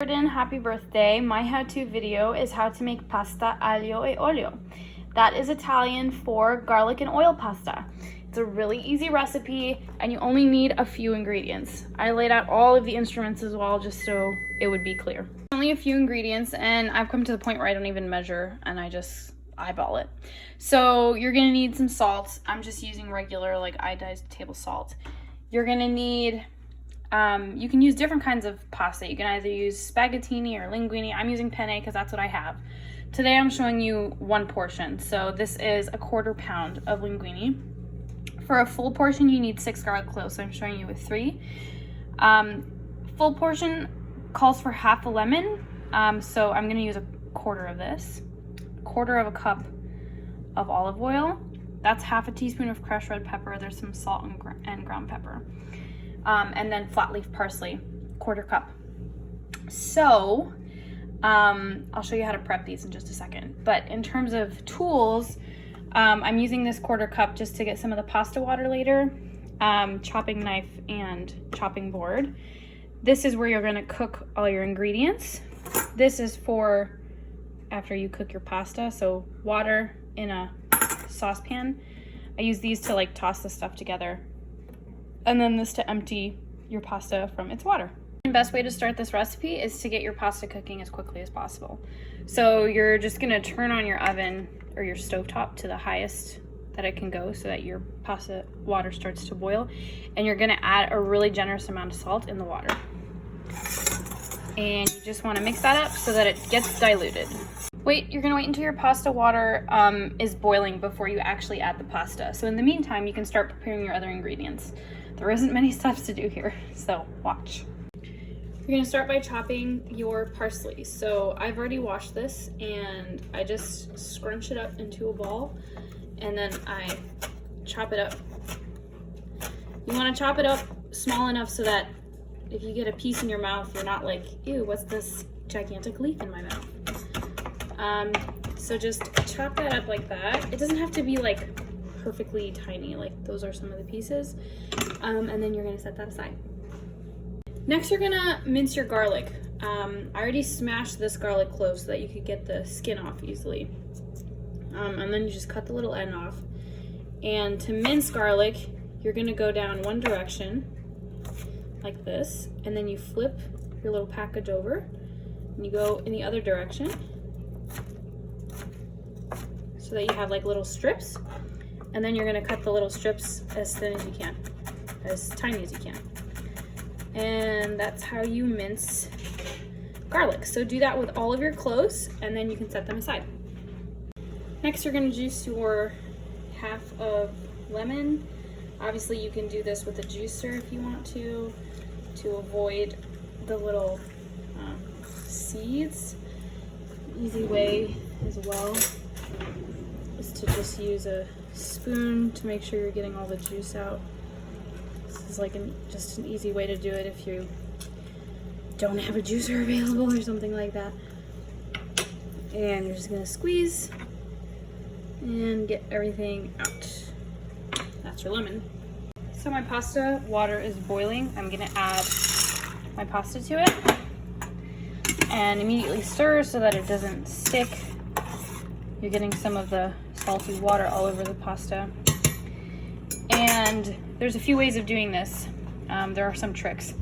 Jordan, happy birthday. My how-to video is how to make pasta aglio e olio. That is Italian for garlic and oil pasta. It's a really easy recipe and you only need a few ingredients. I laid out all of the instruments as well just so it would be clear. Only a few ingredients and I've come to the point where I don't even measure and I just eyeball it. So you're gonna need some salt. I'm just using regular like iodized table salt. You're gonna need you can use different kinds of pasta. You can either use spaghettini or linguine. I'm using penne because that's what I have. Today I'm showing you one portion. So this is a 1/4 pound of linguine. For a full portion, you need 6 garlic cloves. So I'm showing you with 3. Full portion calls for half a lemon. So I'm gonna use a 1/4 of this. 1/4 of a cup of olive oil. That's half a teaspoon of crushed red pepper. There's some salt and ground pepper. And then flat leaf parsley, 1/4 cup. So I'll show you how to prep these in just a second. But in terms of tools, I'm using this 1/4 cup just to get some of the pasta water later, chopping knife and chopping board. This is where you're gonna cook all your ingredients. This is for after you cook your pasta, so water in a saucepan. I use these to like toss the stuff together. And then this to empty your pasta from its water. The best way to start this recipe is to get your pasta cooking as quickly as possible. So you're just gonna turn on your oven or your stovetop to the highest that it can go so that your pasta water starts to boil. And you're gonna add a really generous amount of salt in the water. And you just wanna mix that up so that it gets diluted. You're gonna wait until your pasta water is boiling before you actually add the pasta. So in the meantime, you can start preparing your other ingredients. There isn't many steps to do here, so watch. You're gonna start by chopping your parsley. So I've already washed this and I just scrunch it up into a ball and then I chop it up. You wanna chop it up small enough so that if you get a piece in your mouth, you're not like, ew, what's this gigantic leaf in my mouth? So just chop that up like that. It doesn't have to be like perfectly tiny, like those are some of the pieces. And then you're gonna set that aside. Next, you're gonna mince your garlic. I already smashed this garlic clove so that you could get the skin off easily. And then you just cut the little end off. And to mince garlic, you're gonna go down one direction, like this, and then you flip your little package over, and you go in the other direction, so that you have like little strips. And then you're gonna cut the little strips as thin as you can, as tiny as you can. And that's how you mince garlic. So do that with all of your cloves and then you can set them aside. Next, you're gonna juice your half of lemon. Obviously you can do this with a juicer if you want to avoid the little seeds. Easy way as well is to just use a spoon to make sure you're getting all the juice out. This is like just an easy way to do it if you don't have a juicer available or something like that. And you're just gonna squeeze and get everything out. That's your lemon. So my pasta water is boiling. I'm gonna add my pasta to it and immediately stir so that it doesn't stick. You're getting some of the salty water all over the pasta. And there's a few ways of doing this. There are some tricks.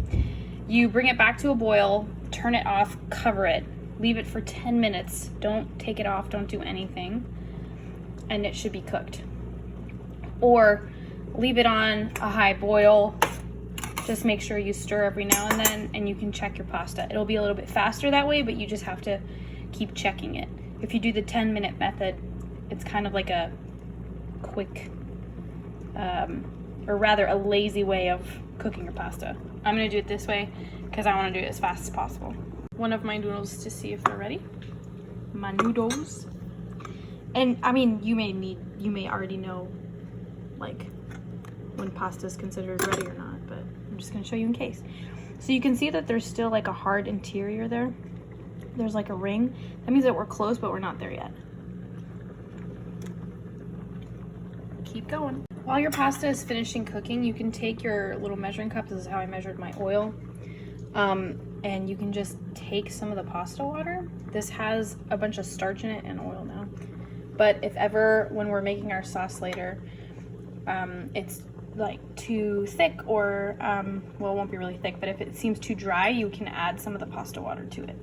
You bring it back to a boil, turn it off, cover it, leave it for 10 minutes. Don't take it off, don't do anything, and it should be cooked. Or leave it on a high boil. Just make sure you stir every now and then, and you can check your pasta. It'll be a little bit faster that way, but you just have to keep checking it. If you do the 10-minute method, it's kind of like a quick, or rather a lazy way of cooking your pasta. I'm gonna do it this way because I wanna do it as fast as possible. One of my noodles to see if they're ready. My noodles. And I mean, you may already know like when pasta is considered ready or not, but I'm just gonna show you in case. So you can see that there's still like a hard interior there. There's like a ring. That means that we're close, but we're not there yet. Keep going. While your pasta is finishing cooking, you can take your little measuring cup. This is how I measured my oil. And you can just take take some of the pasta water. This has a bunch of starch in it and oil now. But if ever, when we're making our sauce later, it's like too thick or, well, it won't be really thick, but if it seems too dry, you can add some of the pasta water to it.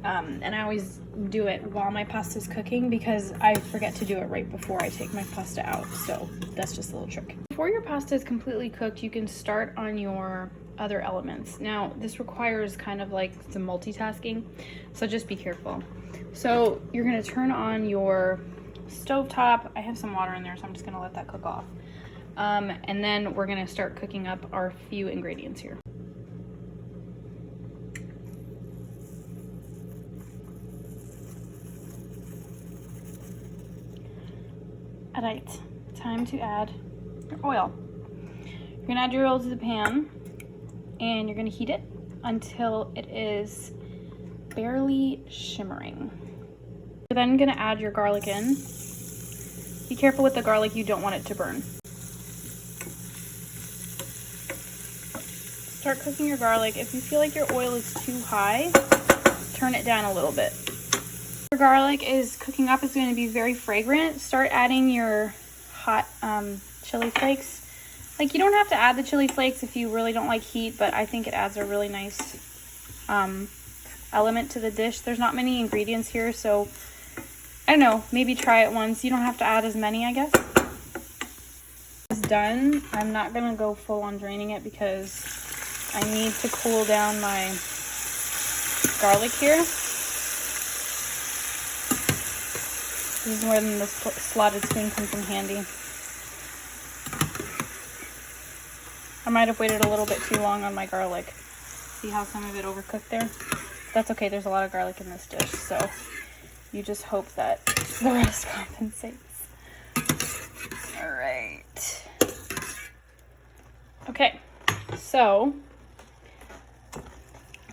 And I always do it while my pasta is cooking because I forget to do it right before I take my pasta out. So that's just a little trick. Before your pasta is completely cooked, you can start on your other elements. Now, this requires kind of like some multitasking, so just be careful. So you're gonna turn on your stovetop. I have some water in there, so I'm just gonna let that cook off. And then we're gonna start cooking up our few ingredients here. All right, time to add your oil. You're gonna add your oil to the pan and you're gonna heat it until it is barely shimmering. You're then gonna add your garlic in. Be careful with the garlic, you don't want it to burn. Start cooking your garlic. If you feel like your oil is too high, turn it down a little bit. Your garlic is cooking up. It's going to be very fragrant. Start adding your hot chili flakes. Like, you don't have to add the chili flakes if you really don't like heat, but I think it adds a really nice element to the dish. There's not many ingredients here, so I don't know, maybe try it once. You don't have to add as many, I guess. It's done. I'm not going to go full on draining it because I need to cool down my garlic here. This is where the slotted spoon comes in handy. I might have waited a little bit too long on my garlic. See how some of it overcooked there? That's okay, there's a lot of garlic in this dish, so you just hope that the rest compensates. All right. Okay, so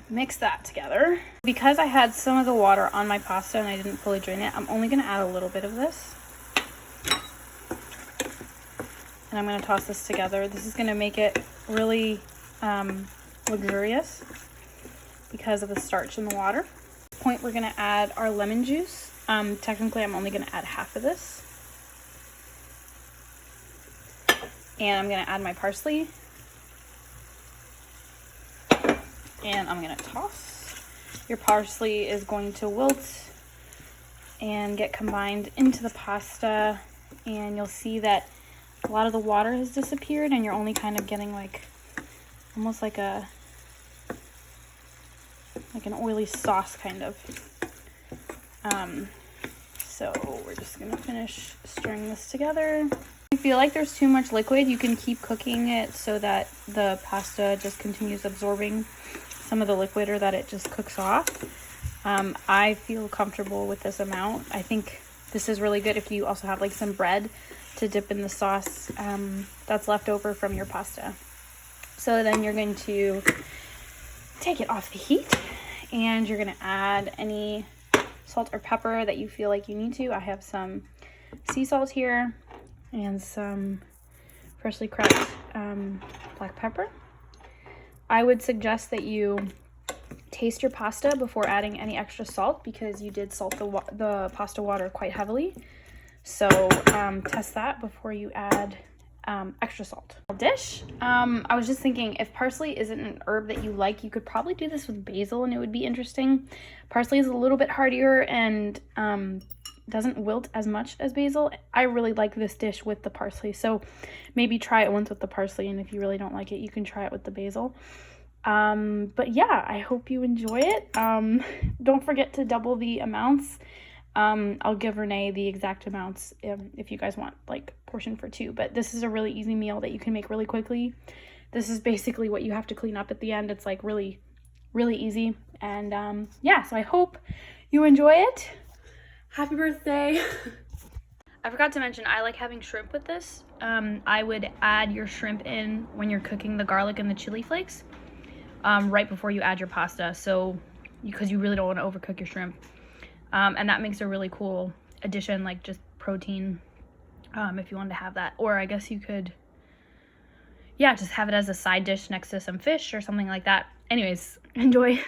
mix that together. Because I had some of the water on my pasta and I didn't fully drain it, I'm only gonna add a little bit of this. And I'm gonna toss this together. This is gonna make it really luxurious because of the starch in the water. At this point, we're gonna add our lemon juice. Technically, I'm only gonna add half of this. And I'm gonna add my parsley. And I'm gonna toss. Your parsley is going to wilt and get combined into the pasta, and you'll see that a lot of the water has disappeared and you're only kind of getting like almost like an oily sauce kind of. So we're just gonna finish stirring this together. If you feel like there's too much liquid, you can keep cooking it so that the pasta just continues absorbing some of the liquid or that it just cooks off. I feel comfortable with this amount. I think this is really good if you also have like some bread to dip in the sauce that's left over from your pasta. So then you're going to take it off the heat and you're gonna add any salt or pepper that you feel like you need to. I have some sea salt here and some freshly cracked black pepper. I would suggest that you taste your pasta before adding any extra salt because you did salt the pasta water quite heavily. So test that before you add extra salt. Dish. I was just thinking, if parsley isn't an herb that you like, you could probably do this with basil and it would be interesting. Parsley is a little bit hardier and doesn't wilt as much as basil. I really like this dish with the parsley, so maybe try it once with the parsley, and if you really don't like it, you can try it with the basil. But yeah, I hope you enjoy it. Don't forget to double the amounts. I'll give Renee the exact amounts if you guys want like portion for two, but this is a really easy meal that you can make really quickly. This is basically what you have to clean up at the end. It's like really easy, and yeah, so I hope you enjoy it. Happy birthday. I forgot to mention, I like having shrimp with this. I would add your shrimp in when you're cooking the garlic and the chili flakes right before you add your pasta, so because you really don't want to overcook your shrimp. And that makes a really cool addition, like just protein, if you wanted to have that. Or I guess you could, yeah, just have it as a side dish next to some fish or something like that. Anyways, enjoy.